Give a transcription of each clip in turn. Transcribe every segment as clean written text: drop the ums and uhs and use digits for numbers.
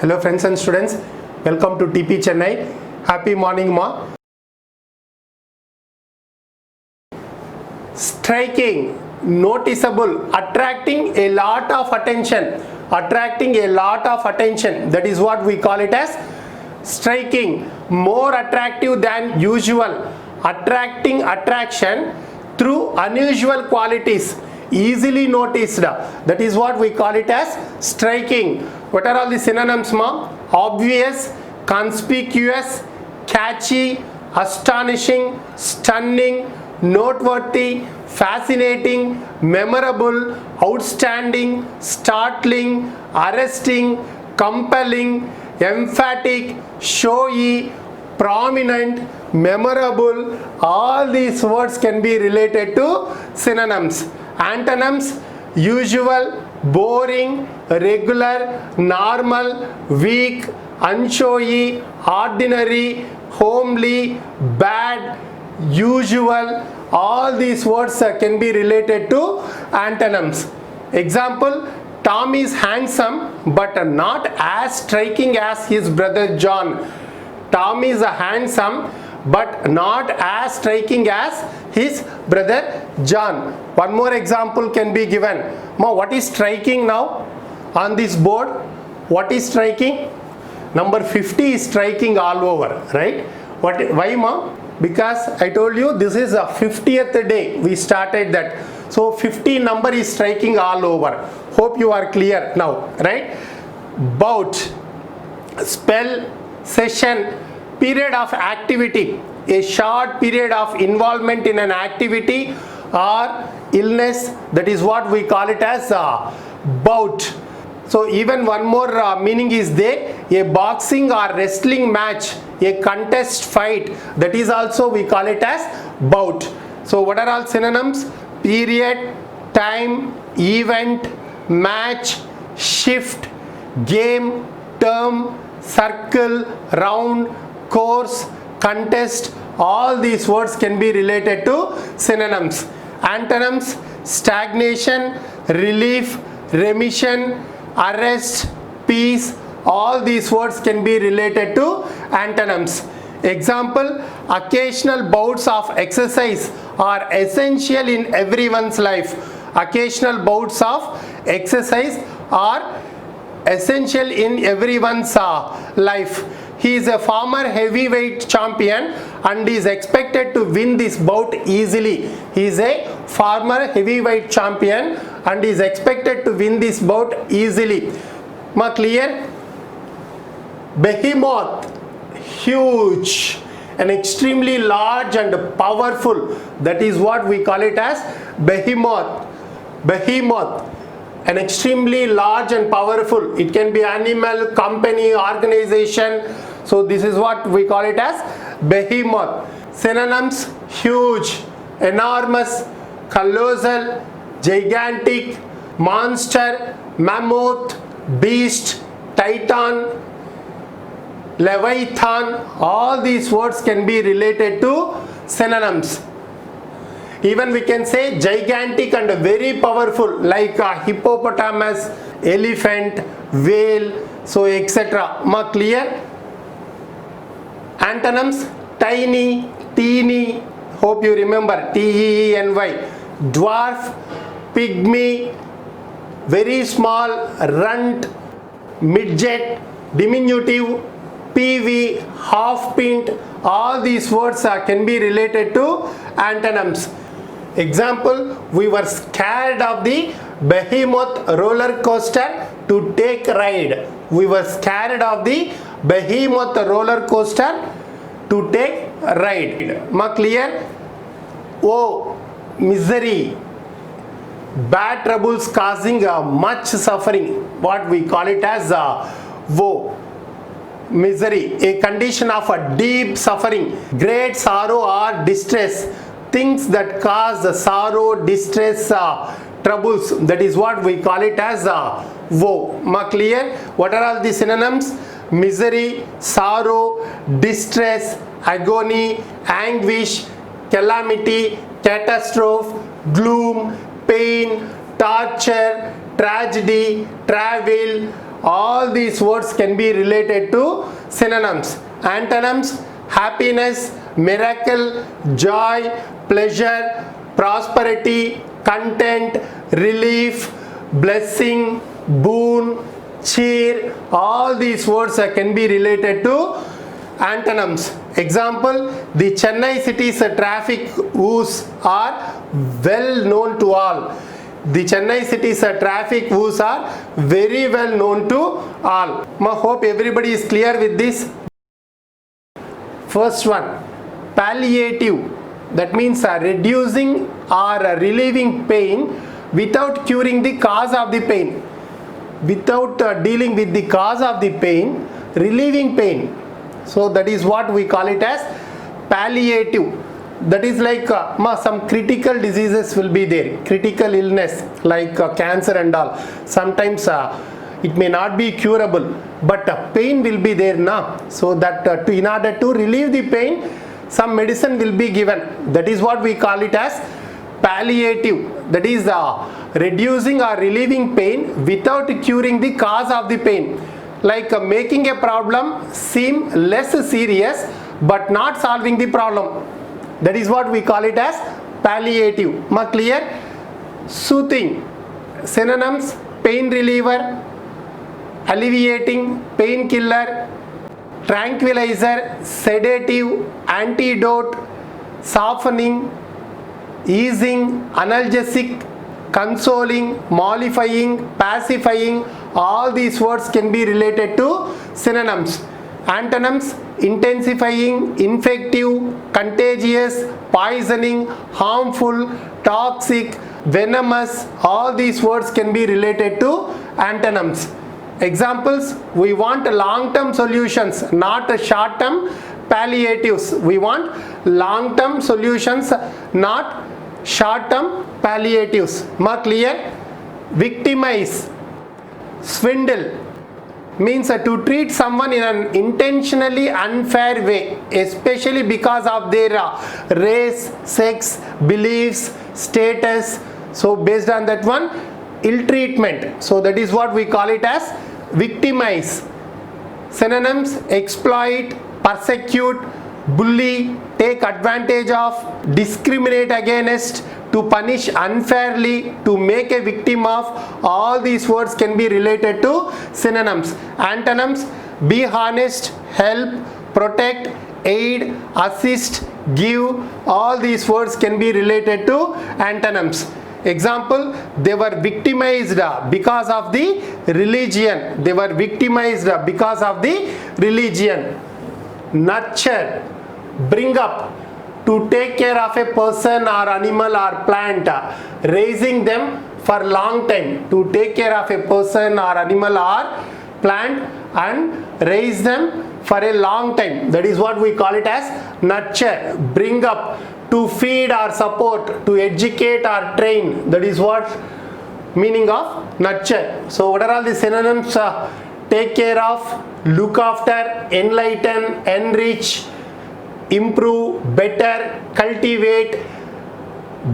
Hello friends and students, welcome to TP Chennai. Happy morning ma. Striking, noticeable, attracting a lot of attention, that is what we call it as striking. More attractive than usual, attraction through unusual qualities, easily noticed, that is what we call it as striking. What are all the synonyms ma? Obvious, conspicuous, catchy, astonishing, stunning, noteworthy, fascinating, memorable, outstanding, startling, arresting, compelling, emphatic, showy, prominent, memorable. All these words can be related to synonyms. Antonyms: usual, boring, regular, normal, weak, unshowy, ordinary, homely, bad, usual. All these words can be related to antonyms. Example: Tom is handsome but not as striking as his brother John. Tom is handsome but not as striking as his brother John. One more example can be given. Ma, what is striking now on this board? What is striking? Number 50 is striking all over, right? Why ma? Because I told you this is a 50th day we started that. So 50 number is striking all over. Hope you are clear now, right? Bout, spell, session, period of activity, a short period of involvement in an activity or illness, that is what we call it as bout. So even one more meaning is there, a boxing or wrestling match, a contest fight, that is also we call it as bout. So what are all synonyms? Period, time, event, match, shift, game, term, circle, round, course, contest. All these words can be related to synonyms. Antonyms: stagnation, relief, remission, arrest, peace. All these words can be related to antonyms. Example: occasional bouts of exercise are essential in everyone's life. Occasional bouts of exercise are essential in everyone's life. He is a former heavyweight champion and is expected to win this bout easily. He is a former heavyweight champion and is expected to win this bout easily. Ma, clear? Behemoth, huge, and extremely large and powerful. That is what we call it as behemoth. Behemoth, an extremely large and powerful. It can be animal, company, organization. So this is what we call it as behemoth. Synonyms: huge, enormous, colossal, gigantic, monster, mammoth, beast, titan, leviathan. All these words can be related to synonyms. Even we can say gigantic and very powerful, like hippopotamus, elephant, whale, so etc. Ma, clear? Antonyms: tiny, teeny, hope you remember, T-E-E-N-Y, dwarf, pygmy, very small, runt, midget, diminutive, peewee, half pint. All these words can be related to antonyms. Example: we were scared of the behemoth roller coaster to take ride. We were scared of the behemoth roller coaster to take ride. Ma, clear? Oh, misery, bad troubles causing much suffering, what we call it as woe. Misery, a condition of a deep suffering, great sorrow or distress, things that cause sorrow, distress, troubles, that is what we call it as woe. Ma, clear? What are all the synonyms? Misery, sorrow, distress, agony, anguish, calamity, catastrophe, gloom, pain, torture, tragedy, travel, all these words can be related to synonyms. Antonyms: happiness, miracle, joy, pleasure, prosperity, content, relief, blessing, boon, cheer. All these words can be related to antonyms. Example: the Chennai city's traffic woes are well known to all. The Chennai city's traffic woes are very well known to all. I hope everybody is clear with this. First one, palliative. That means reducing or relieving pain without curing the cause of the pain. Without dealing with the cause of the pain, relieving pain. So that is what we call it as palliative. That is like some critical diseases will be there, critical illness like cancer and all. Sometimes it may not be curable, but pain will be there now. So that in order to relieve the pain, some medicine will be given. That is what we call it as palliative. That is reducing or relieving pain without curing the cause of the pain. Like making a problem seem less serious but not solving the problem. That is what we call it as palliative. Clear? Soothing. Synonyms: pain reliever, alleviating, painkiller, tranquilizer, sedative, antidote, softening, easing, analgesic, consoling, mollifying, pacifying. All these words can be related to synonyms. Antonyms: intensifying, infective, contagious, poisoning, harmful, toxic, venomous. All these words can be related to antonyms. Examples: we want long-term solutions, not short-term palliatives. We want long-term solutions, not short-term palliatives. Clear? Victimize. Swindle means to treat someone in an intentionally unfair way, especially because of their race, sex, beliefs, status. So based on that one, ill treatment. So that is what we call it as victimize. Synonyms: exploit, persecute, bully, take advantage of, discriminate against, to punish unfairly, to make a victim of. All these words can be related to synonyms. Antonyms: be honest, help, protect, aid, assist, give. All these words can be related to antonyms. Example: they were victimized because of the religion. They were victimized because of the religion. Nurture, bring up, to take care of a person or animal or plant, raising them for long time. To take care of a person or animal or plant and raise them for a long time. That is what we call it as nurture. Bring up, to feed or support, to educate or train. That is what meaning of nurture. So what are all the synonyms? Take care of, look after, enlighten, enrich, improve, better, cultivate,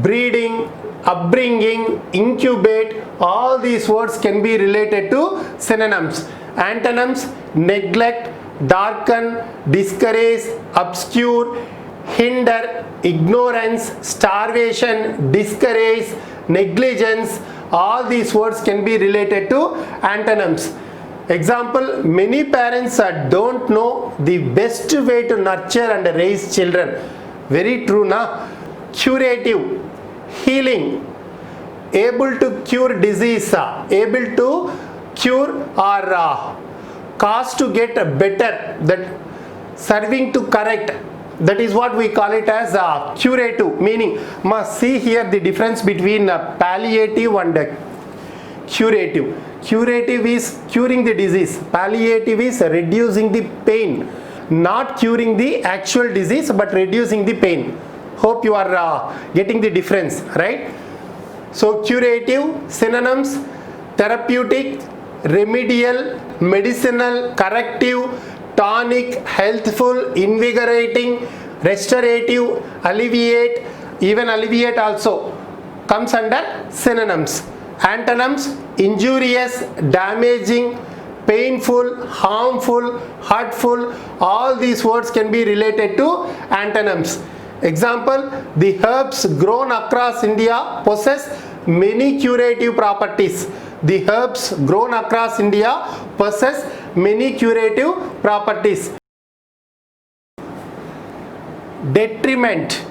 breeding, upbringing, incubate. All these words can be related to synonyms. Antonyms: neglect, darken, discourage, obscure, hinder, ignorance, starvation, discourage, negligence. All these words can be related to antonyms. Example: many parents don't know the best way to nurture and raise children. Very true, na? Curative, healing, able to cure disease, able to cure or cause to get better, that serving to correct. That is what we call it as curative. Meaning, must see here the difference between palliative and curative. Curative is curing the disease. Palliative is reducing the pain. Not curing the actual disease but reducing the pain. Hope you are getting the difference, right? So curative, synonyms: therapeutic, remedial, medicinal, corrective, tonic, healthful, invigorating, restorative, alleviate. Even alleviate also comes under synonyms. Antonyms: injurious, damaging, painful, harmful, hurtful, all these words can be related to antonyms. Example, the herbs grown across India possess many curative properties. The herbs grown across India possess many curative properties. Detriment.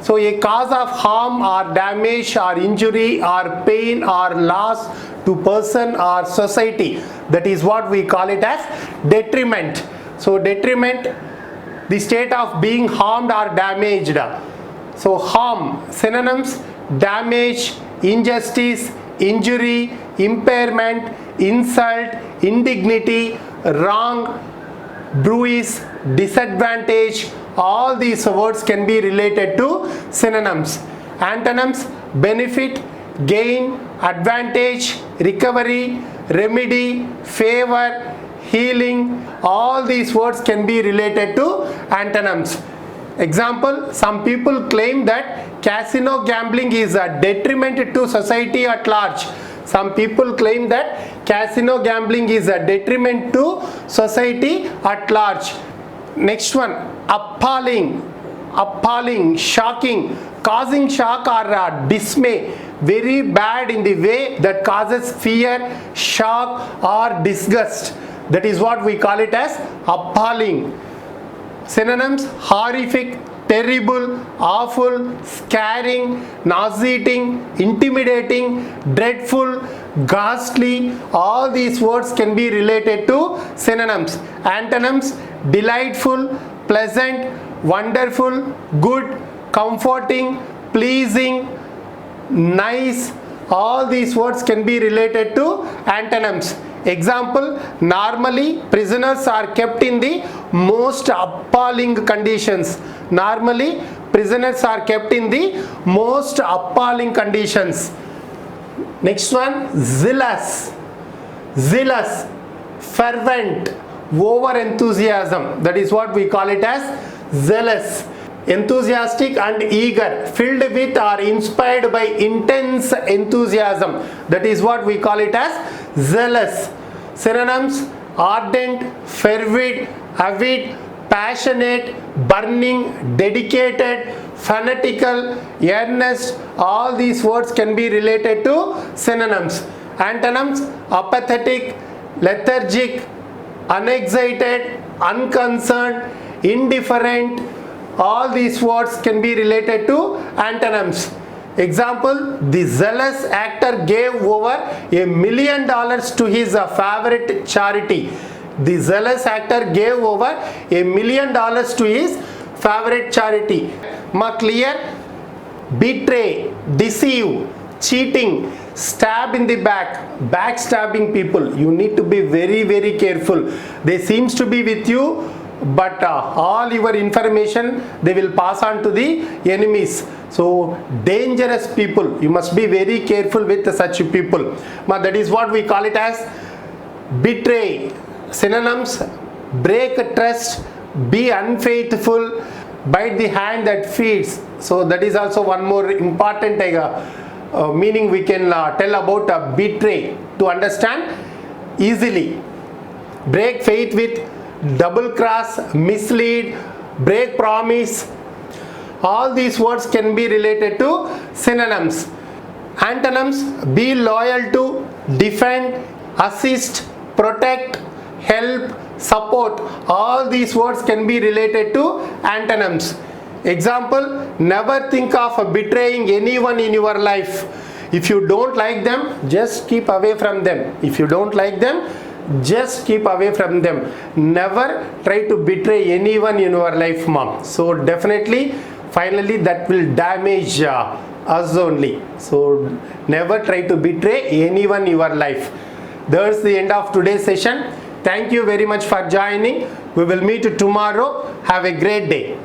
So a cause of harm or damage or injury or pain or loss to person or society. That is what we call it as detriment. So detriment, the state of being harmed or damaged. So harm, synonyms: damage, injustice, injury, impairment, insult, indignity, wrong, bruise, disadvantage. All these words can be related to synonyms. Antonyms: benefit, gain, advantage, recovery, remedy, favor, healing. All these words can be related to antonyms. Example, some people claim that casino gambling is a detriment to society at large. Some people claim that casino gambling is a detriment to society at large. Next one, appalling, appalling, shocking, causing shock or dismay, very bad in the way that causes fear, shock or disgust. That is what we call it as appalling. Synonyms: horrific, terrible, awful, scaring, nauseating, intimidating, dreadful, ghastly. All these words can be related to synonyms. Antonyms: delightful, pleasant, wonderful, good, comforting, pleasing, nice. All these words can be related to antonyms. Example, normally prisoners are kept in the most appalling conditions. Normally prisoners are kept in the most appalling conditions. Next one, zealous, zealous, fervent, over enthusiasm. That is what we call it as zealous. Enthusiastic and eager, filled with or inspired by intense enthusiasm. That is what we call it as zealous. Synonyms: ardent, fervid, avid, passionate, burning, dedicated, fanatical, earnest. All these words can be related to synonyms. Antonyms: apathetic, lethargic, unexcited, unconcerned, indifferent. All these words can be related to antonyms. Example, the zealous actor gave over $1 million to his favorite charity. The zealous actor gave over $1 million to his favorite charity. Clear? Betray, deceive, cheating, stab in the back, backstabbing people. You need to be very, very careful. They seems to be with you, but all your information they will pass on to the enemies. So dangerous people, you must be very careful with such people. That is what we call it as betray. Synonyms: break trust, be unfaithful, bite the hand that feeds. So that is also one more important meaning we can tell about betray to understand easily. Break faith with double cross, mislead, break promise. All these words can be related to synonyms. Antonyms: be loyal to, defend, assist, protect, help, support. All these words can be related to antonyms. Example, never think of betraying anyone in your life. If you don't like them, just keep away from them. If you don't like them, just keep away from them. Never try to betray anyone in your life, mom. So definitely, finally that will damage us only. So never try to betray anyone in your life. That's the end of today's session. Thank you very much for joining. We will meet tomorrow. Have a great day.